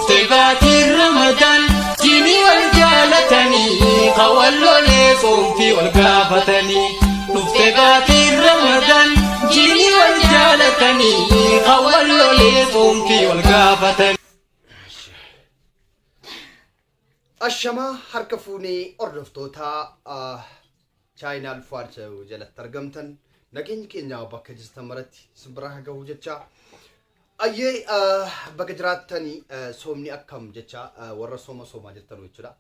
نفتباتي رمضان جيني والجالتني خولوني صومتي والقافتني نفتباتي رمضان جيني والجالتني خولوني صومتي والقافتني الشما حركفوني Hordoftoota China Ulfaadha jalatti argamtan nageenya keenya bakka jirtan maratti simbira gahu jecha ayyee bakka jiraatanii soomni akkam jecha warra sooma jettan jechuudha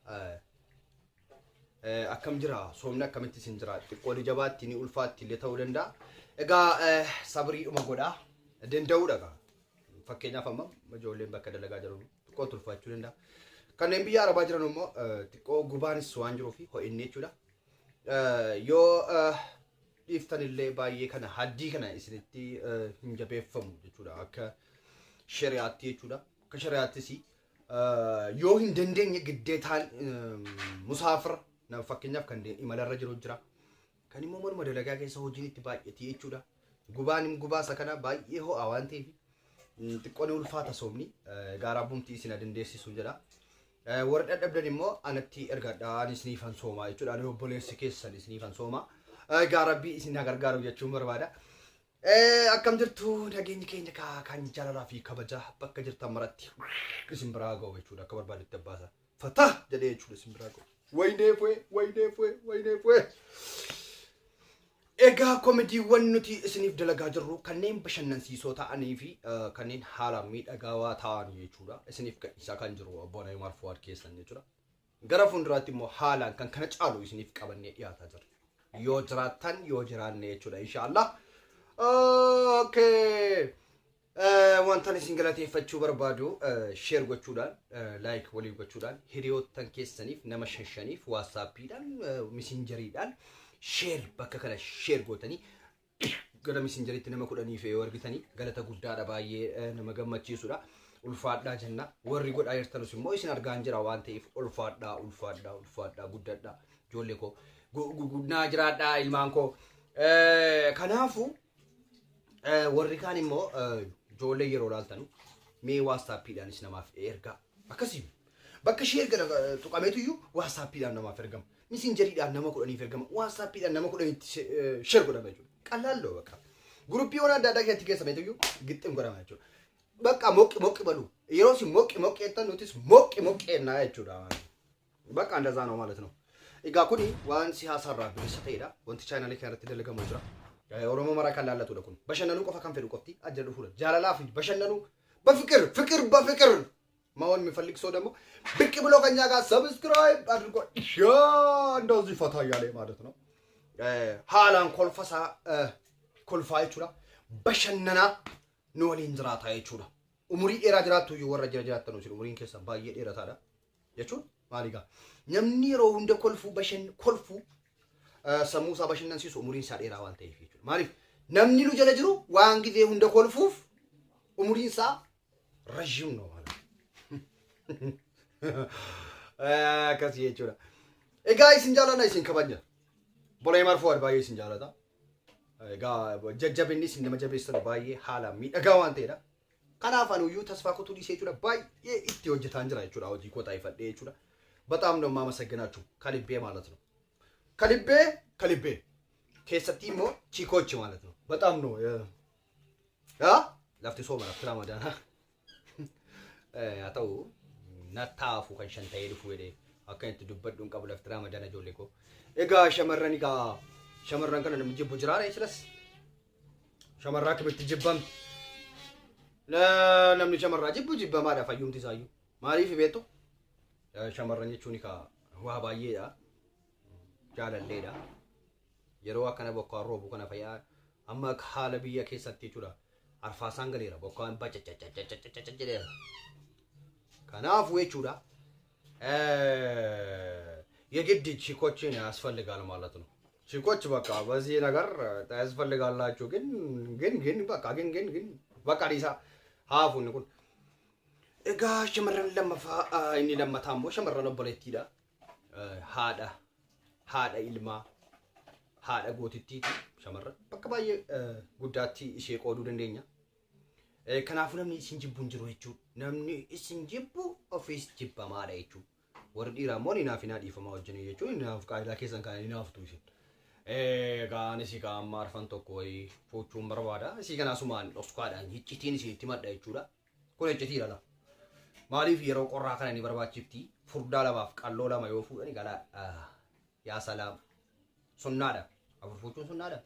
akkam jira soomni akkamitti sin jira xiqqoo jabaatti ni ulfaatti illee ta'uu danda'a egaa sabrii dhuma godhaa danda'uudha fakkeenyaaf amma ijoolleen bakka dalagaa jiran xiqqoo ulfaachuu danda'a kanneen biyya arabaa jiran immoo xiqqoo gubaanis waan jiruuf ho'inni jechuudha yoo iftan illee baay'ee kana haddii kana isinitti hin jabeeffamu jechuudha akka shari'aatti jechuudha akka shari'aattis yoo hin dandeenye giddeetaan musaafira nama fakkeenyaaf kan imalarra jiru jira kan immoo morma dalagaa keessa hojiin itti baay'eeti jechuudha gubaan gubaasa kana baay'ee ho'aa waan ta'eef xiqqoon ulfaata soomni gaaraa bumtii isin dandeessisu jedha warra dadhabdan immoo anatti ergadhaan isiniifan soomaa jechuudha ani obboleessi keessan isiniifan soomaa gaarabbii isin gargaaru jechuun barbaada akkam jirtu nageenyi keenya kan jaalalaa fi kabaja bakka jirtan maratti isin biraa ga'u jechuudha akka barbaadetti abbaasa fatah jedhee jechuudha isin biraa ga'u wayneefwe egaa komediiwwan nuti isiniif dalagaa jirru kanneen bashannansiisoo ta'anii fi kanneen haala miidhagaa ta'an jechuudha isiniif gadhiisaa kan jiru abboonaa marfuwaad keessan jechuudha gara fuulduraatti immoo haalaan kan kana caalu isiniif qabannee dhiyaataa jirra yoo jiraattan yoo jiraanne jechuudha inshallah okay wantan isin galateeffachuu barbaadu share gochuudhaan like walii gochuudhaan hiriyoottan keessaniif nama shashaniif whatsaappiidhaan messenjeriidhaan share bakka kana share gootanii gara messenjeriitti nama kudhaniif yoo argitanii galata guddaadha baay'ee nama gammachiisudha ulfaadhaa jenna warri godhaa jirtanus immoo isin argaan jira waan ta'eef ulfaadhaa guddadhaa ijoollee koo guddinaa jiraadhaa ilmaan koo kanaafu warri kaan immoo ijoollee yeroo laaltanu mee whatsaappiidhaanis namaaf ergaa akkasii bakka share gara tuqameetu iyyuu whatsaappiidhaan namaaf ergama messenjeriidhaan nama kudhaniif ergama whatsaappiidhaan nama kudhaniitti share godhama jechuudha qalaaloo bakka guruppii waan adda addaa keessatti keessameetu iyyuu gixxim godhama jechuudha bakka moqqi balu yeroo si moqqi ettan nutis moqqi ennaa jechuudha bakka እንደዛ ነው ማለት ነው egaa kuni waan siyaasarraa bilisa ta'edha wanti chaanaalii kanarratti dalagamu jira oromoo maraa kan laallatudha kun bashannanuu qofa kan fedhu qofti ajja dhufuudha jaalalaa fi bashannanuu በፍቅር ማውን የሚፈልግ ሰው ደግሞ ብቅ ብሎ ከኛ ጋር ሰብስክራይብ አድርጎ እንደዚህ ፈታ ያለ ማለት ነው ሃላን ኮልፋ ይችላ በሸነና ኖሊን ዝራታ ይችላ ኡሙሪ ኤራ ጅራቱ ይወራ ጅራታ ነው ሲሉ ኡሙሪን ከሰ ባየ ኤራ ታዳ የቹን ማሊጋ ነምኒሮ እንደ ኮልፉ ሰሙሳ በሸነን ሲሱ ኡሙሪን ሳዴራ ዋንተ ይፊቹ ማሊፍ ነምኒሉ ጀለጅሩ ዋን ጊዜ እንደ ኮልፉፍ ኡሙሪን ሳ ረጅም ነው ማለት kasi jechuudha egaa isin jaalladha isin kabajna bolee marfuwaad baay'ee isin jaallata egaa jajjabinni isin nama jabeessan baay'ee haala miidhagaa waan ta'edha kanaaf anuyyuu tasfaa kutuu dhiisee jechuudha baay'ee itti hojjetaan jira jechuudha hojii koo taa'ifadhee jechuudha በጣም ነው የማመሰግናችሁ ከልቤ ማለት ነው ከልቤ keessatti immoo ቺኮች ማለት ነው በጣም ነው lafti sooma lafti ramadaana atau natafu kan shantay dhufu ede akka itti dubbadduun qabu lafti ramadaana ijoollee koo egaa shamarran kana namni jibbu jiraara isilas shamarraa kamitti jibbam namni shamarraa jibbamaadha fayyumti isaayyuu maaliif beektu shamarran jechuun waa baay'eedha jaalalleedha yeroo akkana bokkaan roobu kana fayyaa amma haala biyya keessatti jechuudha arfaasaan galeera bokkaan bacacacacacacaca jedheera kanaaf jechuudha የግድ ቺኮችን ያስፈልጋል ማለት ነው ቺኮች በቃ በዚህ ነገር ያስፈልጋላችሁ ግን በቃ ዲሳ ሀፉን ኩን እጋ ሸመረን ለመፋ እኒ ለመታሞ ሸመረን በለቲዳ ሃዳ ኢልማ ሃዳ ጎትቲ ሸመረን በቃ ባየ ጉዳቲ እሺ ቆዱ ደንደኛ Kanaafuu namni isin jibbu hin jiru jechuudha. Namni isin jibbu ofiis jibbamaadha jechuudha. Warri dhiiraa immoo ni naaf hinaa dhiifamaa wajjin jechuudha. Naaf qaayidaa keessan kan inni naaftu isin. Gaan isii kan amma arfan tokko wayii fuuchuun barbaada. Isii kana asumaan dhoksukaadhaan hiccitiin isinitti madda jechuudha. Kun hiccitiidha la. Maaliif yeroo qorraa kana ni barbaachifti? Furdaa lamaaf qalloo lama yoo fuudhani gara yaa salaam sunnaadha. Afur fuuchuun sunnaadha.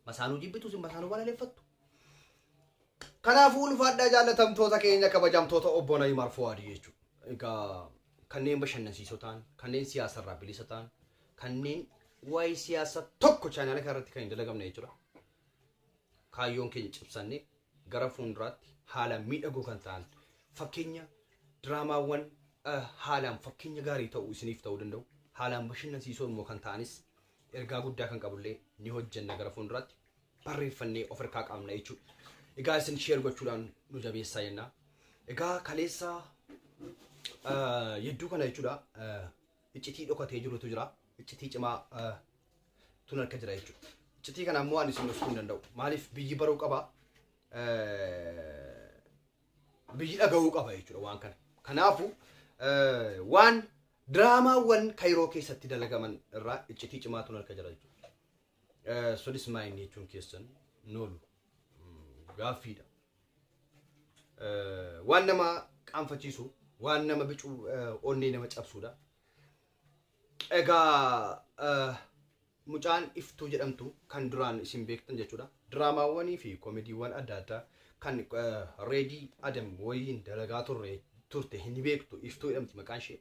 Masaanuu jibbitu sin masaanuu balaleeffattu. Kanaafuu ulfaadhaa jaallatamtoota keenya kabajamtoota obboon Ayimar Fuwaadii jechuudha. Egaa kanneen bashannansiisoo ta'an, kanneen siyaasarraa bilisa ta'an, kanneen waa'ee siyaasa tokko chaanaala kanarratti kan hin dalagamne jechuudha. Kaayyoon keenya cibsannee gara fuulduraatti haala miidhagoo kan ta'an fakkeenya diraamaawwan haalaan fakkeenya gaarii ta'uu isiniif ta'uu danda'u. Haalaan bashannansiisoo immoo kan ta'anis ergaa guddaa kan qabullee ni hojjenna gara fuulduraatti barreeffannee of harkaa qabna jechuudha. Egaa isin share gochuudhaan nu jabeessaa jenna. Egaa kaleessa yedduu kana jechuudha iccitii dhokatee jirutu jira. Iccitii cimaa tun harka jira jechuudha. Iccitii kana ammoo ani isin dhokfuu hin danda'u. Maaliif biyyi baruu qaba. Biyyi dhagahuu qaba jechuudha waan kana. Kanaafuu waan diraamaawwan Kaayiroo keessatti dalagaman irraa iccitii cimaa tun harka jira jechuudha. Sodis maayinii jechuun keessan noolu. Gaaffiidha. Waan nama qaanfachiisu, waan nama bicuu onnee nama cabsuudha. Egaa mucaan iftuu jedhamtu kan duraan isin beektan jechuudha. Diraamaawwanii fi koomediiwwan adda addaa kan reedii adam wayiin dalagaa turte hin beektu iftuu jedhamti maqaan ishee.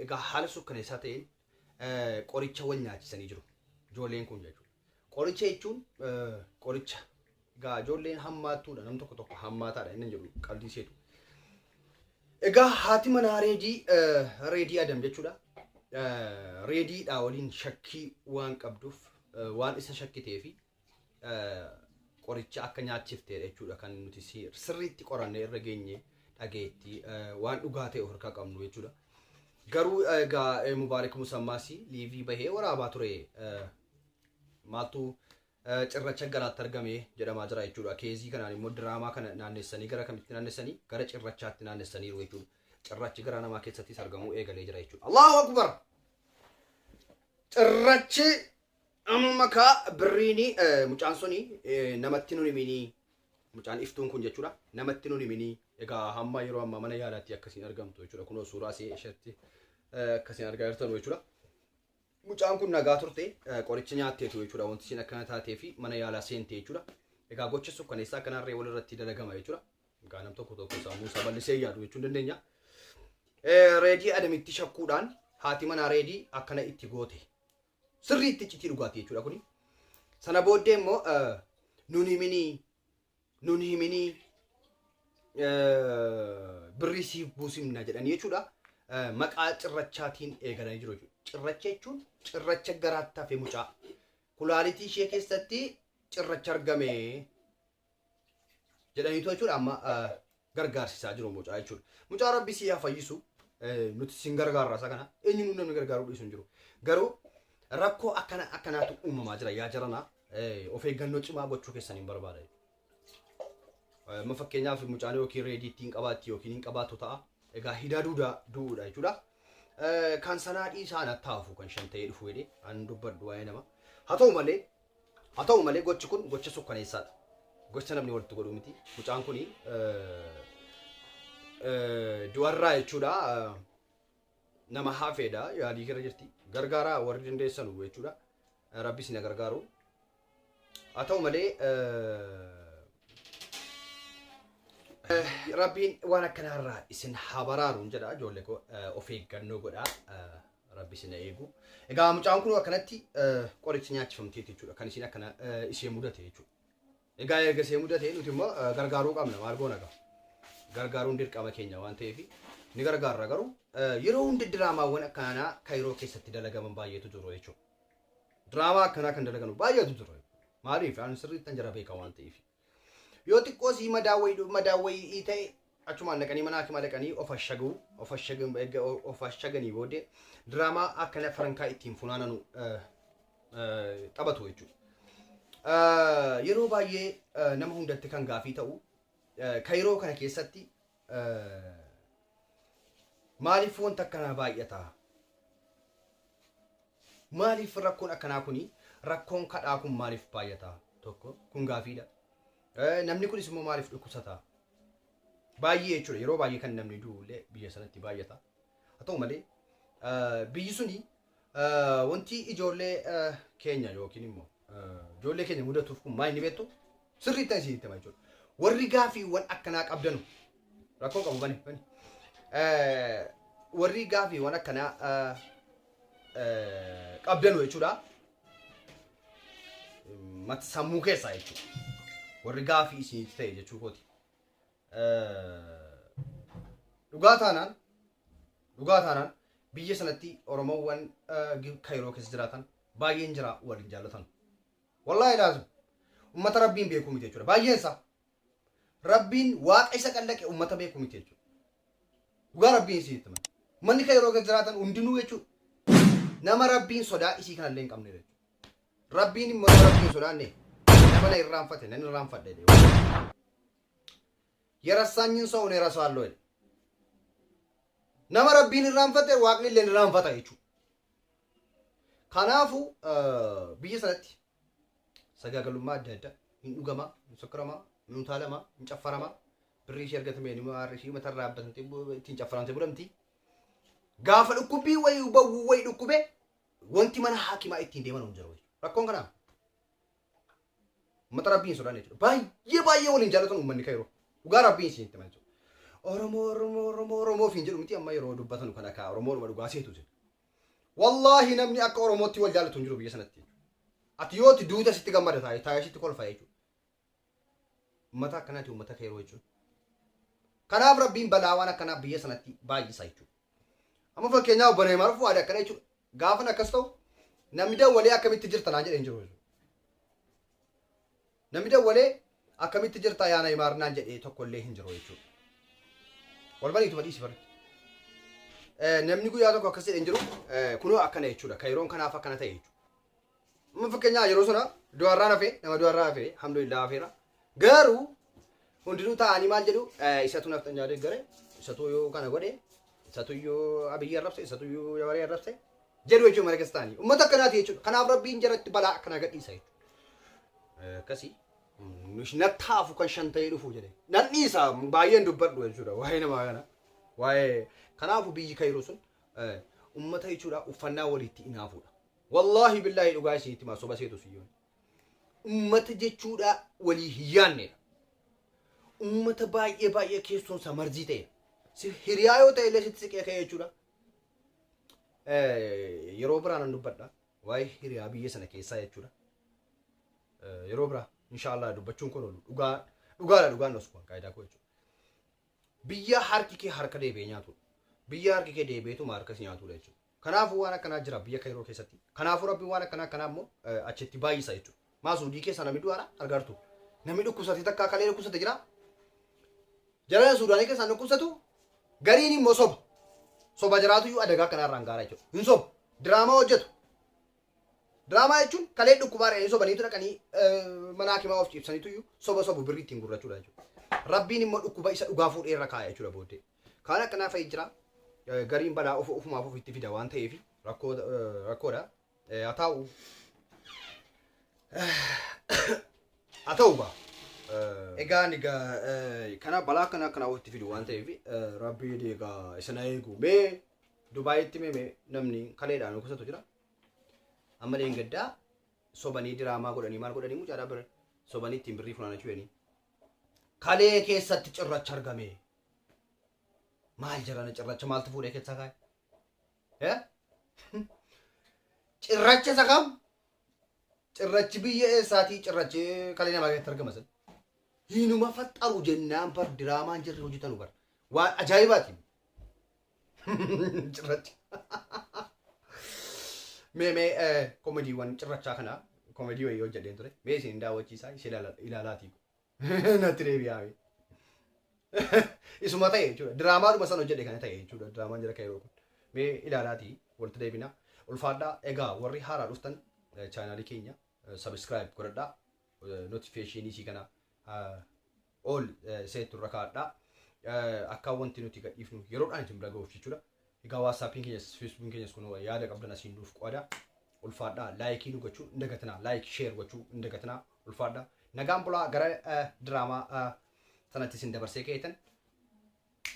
Egaa haala sukkaneessaa ta'een qoricha wal nyaachisanii jiru. Ijoolleen kun jechuudha. Qoricha jechuun qoricha. Egaa ijoolleen hammaatuudha. Nam tokko tokko hammaataadha inni jedhu qalbii seetu. Egaa haati manaa reedii adam jechuudha. Reediidhaa waliin shakkii waan qabduuf waan isa shakkitee fi qoricha akka nyaachifteedha jechuudha kan nuti sirriitti qorannee irra geenye dhageetti waan dhugaa ta'e of harkaa qabnu jechuudha. Garuu egaa Mubaarak Musammaasi liivii bahee waraabaa ture maaltu cirracha garaatti argame jedhamaa jira jechuudha. Keezii kanaan immoo diraamaa kana naannessanii gara kamitti naannessanii gara cirrachaatti naannessaniiru jechuudha. Cirrachi gara namaa keessattis argamuu eegalee jira jechuudha. Allahu Akbar! Cirrachi amma ka birriini mucaan suni namatti nun himinii mucaan iftuun kun jechuudha. Namatti nun himinii egaa hamma yeroo amma mana yaalaatti akkasiin argamtu jechuudha. Kunoo suuraa isheetti akkasiin argaa jirtan jechuudha. Mucaan kun nagaa turte qoricha nyaatteetu jechuudha. Wanti isin akkana taatee fi mana yaalaa seentee jechuudha. Egaa gocha sukkaneessaa kanarree walirratti dalagama jechuudha. Egaa nam tokko tokko sammuu isaa bal'isee yaadu jechuu dandeenya. Reedii adamitti shakkuudhaan haati manaa reedii akkana itti goote. Sirriitti iccitii dhugaatii jechuudha kuni. Sana booddee immoo nun himinii birrii siif buusimna jedhanii jechuudha. Maqaa cirrachaatiin eegalanii jiru jechuudha. Cirracha jechuun cirracha garaatti hafe mucaa. Kulaalitii ishee keessatti cirracha argame jedhaniitu jechuudha amma gargaarsisaa jiru mucaa jechuudha. Mucaa rabbi si haa fayyisu nuti sin gargaarra isa kana eenyuun namni gargaaruu dhiisu hin jiru. Garuu rakkoo akkanaatu uumamaa jira yaa jarana of eeggannoo cimaa gochuu keessan hin barbaada. Ma fakkeenyaaf mucaan yookiin reediitti hin qabaatti yookiin hin qabaatu ta'a. Egaa hidaa du'uudha jechuudha. Kan sanaa dhiisaan attaafu kan shan ta'ee dhufu jedhee an dubbadhu waa'ee nama. Haa ta'u malee gochi kun gocha sukkaneessaadha. Gocha namni walitti godhu miti. Mucaan kuni du'arraa jechuudha. Nama hafeedha yaalii gara jirti. Gargaaraa warri dandeessan jechuudha. Rabbi isin gargaaru. Haa ta'u malee Rabbiin waan akkanarraa isin haa baraaruun jedha ijoollee koo of eeggannoo godhaa Rabbi isin eegu. Egaa mucaan kun akkanatti qoricha nyaachifamteeti jechuudha kan isin akkana ishee mudate jechuudha. Egaa erga ishee mudate nuti immoo gargaaruu qabna maal goona egaa. Gargaaruun dirqama keenya waan ta'eef ni gargaarra garuu yeroo hundi diraamaawwan akkanaa Kaayiroo keessatti dalagaman baay'eetu jiru jechuudha. Diraamaa akkanaa kan dalagamu baay'eetu jiru. Maaliif ani sirriitti jara beeka waan ta'eef. Yoo xiqqoo si madaawwayii ta'e achumaan dhaqanii mana hakimaa dhaqanii of ashaganii booddee diraamaa akkana farankaa ittiin funaananu taphatu jechuudha. yeroo baay'ee nama hundatti kan gaafii ta'u Cairo kana keessatti maaliif wanta akkanaa baay'ata? Maaliif rakkoon akkanaa kuni rakkoon kadhaa kun maaliif baay'ata? Tokko kun gaafiidha. Namni kunis immoo maaliif dhukkubsata? Baay'ee jechuudha. Yeroo baay'ee kan namni du'ullee biyya sanatti baay'ata. Haa ta'u malee biyyi suni wanti ijoollee keenya yookiin immoo ijoollee keenya mudatuuf kun maal ni beektu? Sirriitti isinitti hima jechuudha. Warri gaafiiwwan akkanaa qabdanu rakkoo qabu bani. Warri gaafiiwwan akkanaa qabdanu jechuudha. Mata sammuu keessaa jechuudha. Warri gaafii isinitti ta'e jechuu kooti. Dhugaa taanaan biyya sanatti Oromoowwan Cairo keessa jiraatan baay'een jira waliin jaallatan. Wallaahi laazim ummata Rabbiin beekuu miti jechuudha. Baay'een isaa Rabbiin waaqa isa qallaqe ummata beekuu miti jechuudha. Dhugaa Rabbiin isinitti hima. Manni Cairo keessa jiraatan hundinuu jechuudha. Nama Rabbiin sodaa isii kanallee hin qabne jechuudha. Rabbiin immoo Rabbiin sodaanne nama na irraanfate nan irraanfadhe jechuudha. Yerassaanyin ሰው ነው እረሳዋለሁ አይደል? nama Rabbiin irraanfate waaqni illee irraanfata jechuudha. Kanaafu biyya sanatti sagaagalummaa adda addaa hin dhugamaa, hin sokkaramaa, hin utaalamaa, hin caffaramaa, birrii ishee argatame ni maarri ishee matarraa abbatante ittiin caffaramte bulamti. Gaafa dhukkubbii wayii bawwuu wayii dhukkube wanti mana haakimaa ittiin deeman hin jiru. Rakkoon kanaa mata Rabbiin sodaan jechuudha. Baay'ee waliin jaallatan uummanni Cairo. Dhugaa Rabbiin isinitti hima jechuudha. Oromoo fiin jedhu miti amma yeroo dubbatan kana ka Oromoodhuma dhugaa seetu jira. Wallahi namni akka Oromootti wal jaallatu hin jiru biyya sanatti. Ati yooti duuta sitti gammada taa'ee sitti kolfa jechuudha. Uummata akkanaati uummata Cairo jechuudha. Kanaaf Rabbiin balaa waan akkanaa biyya sanatti baay'isa jechuudha. Amma fakkeenyaaf obboleeyyan marfuu aadaa akkana jechuudha. Gaafan akkas ta'u namni dawwalee akkamitti jirta naan jedhee hin jiru jechuudha. Namni dawwalee akkamitti jirta yaana himaarnaan jedhee tokkollee hin jiru jechuudha. Walbaniitu badhiisi barri. Namni guyyaa tokko akkas jedhee hin jiru kunoo akkana jechuudha. Cairoon kanaaf akkana ta'e jechuudha. Amma fakkeenyaa yeroo sana du'arraa hafee nama du'arraa hafee alhamdulillah hafeera. Garuu hundinuu taa'anii maal jedhu isatu naftanyaa deeggare isatu yoo kana godhe isatu yoo abiyyi arrabse isatu yoo yabaree arrabse jedhu jechuudha mara keessa ta'anii. Uummata akkanaati jechuudha. Kanaaf Rabbiin jaratti balaa akkana gadhiisa jechuudha. Akkasii. Nattaafu kan shan ta'ee dhufu jedhe. Nan dhiisa baay'een dubbadhu jechuudha. Waa'ee namaa kana. Waa'ee kanaafu biyyi Cairo sun uummata jechuudha uffannaa walitti inaafuudha. Wallahi billahi dhugaa isinitti maa soba seetu siyyoon. Uummata jechuudha walii hin yaannedha. Uummata baay'ee keessoon isaa marzii ta'e. Si hiriyaa yoo ta'e illee sitti siqee ka'e jechuudha. Yeroo biraa nan dubbadha. Waa'ee hiriyaa biyya sana keessaa jechuudha. Yeroo biraa inshallah dubbachuun kun dhugaadhaan nos kun qaayidaa koo jechuudha. Biyya harki kee harka deebi'ee nyaatudha. Biyya harki kee deebi'eetuma harkas nyaatudha jechuudha. Kanaafuu waan akkanaa jira biyya Cairo keessatti. Kanaafuu Rabbiin waan akkanaa immoo achitti baay'isa jechuudha. Maasuudii keessa namni du'aara argartu. Namni dhukkubsate takka kalee dhukkubsate jira. Jarana Suudaanii keessaa dhukkubsatu gariin immoo soba. Soba jiraatu iyyuu adagaa kanarraan gaara jechuudha. Hin soba. Diraamaa hojjetu. Diraamaa jechuun kalee dhukkubaa re'ee sobaniitu dhaqanii mana hakimaa of ciibsaniitu iyyuu soba birrii ittiin gurrachuudha jechuudha. Rabbiin immoo dhukkuba isa dhugaa fuudhee irra kaa'e jechuudha booddee. Kaan akkanaa fa'i jira. Gariin balaa ofumaaf ofitti fida waan ta'eef rakkoodha. Haa ta'u baa. Egaa kana balaa kana ofitti fidu waan ta'eef Rabbiin egaa isa na eegu. Mee Dubaayitti mee namni kaleedhaan dhukkubsatu jira. Amma gaddaa sobanii diraamaa godhanii maal godhanii mucaadhaa bira sobanii ittiin birrii funaanachuu jedhanii. Kalee keessatti cirracha argame. Maal jirana cirracha maaltu fuudhee keessaa kaa'e? Cirracha isa kam? Cirrachi biyya eessaatii cirrachi kalee namaa keessatti argama sana. Hinuma faxxaru jennaan bar diraamaan jirri hojjetanu bar. Waan ajaa'ibaati. Cirracha. Mee Komedy waan cirrachaa kana Komedy wayii hojjedheen ture. Mee isin daawwachiisaa ishee ilaalaati. Natti deebi'aa. Isuma ta'e jechuudha. Diraamaadhuma sana hojjedhe kana ta'e jechuudha. Diraamaan jira Cairo kun. Mee ilaalaati walitti deebina. Ulfaadha egaa warri haaraa dhuftan chaanaalii keenya subscribe godhadhaa. notification isii kana all seetu rakaadha akka wanti nuti gadhiifnu yeroodhaan isin bira ga'uuf jechuudha. Egaa WhatsApp keenyas Facebook keenyas kun yaada qabdan asiin nuuf qoda. Ulfaadha like nu gochuu indagatina like share gochuu indagatina ulfaadha. Nagaan bulaa gara drama sanatti isin dabarsee keetan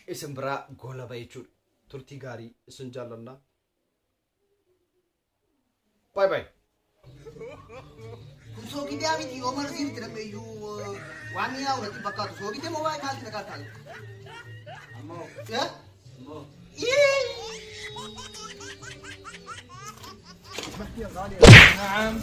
isin bira gola ba'e jechuudha. Turtii gaarii isin jaallanna. Bye bye. So kita ambil di Omar sini tidak meyu wanita udah tiba kau. So kita mau baik hal tidak kata. Mau ya? Mau. Naam.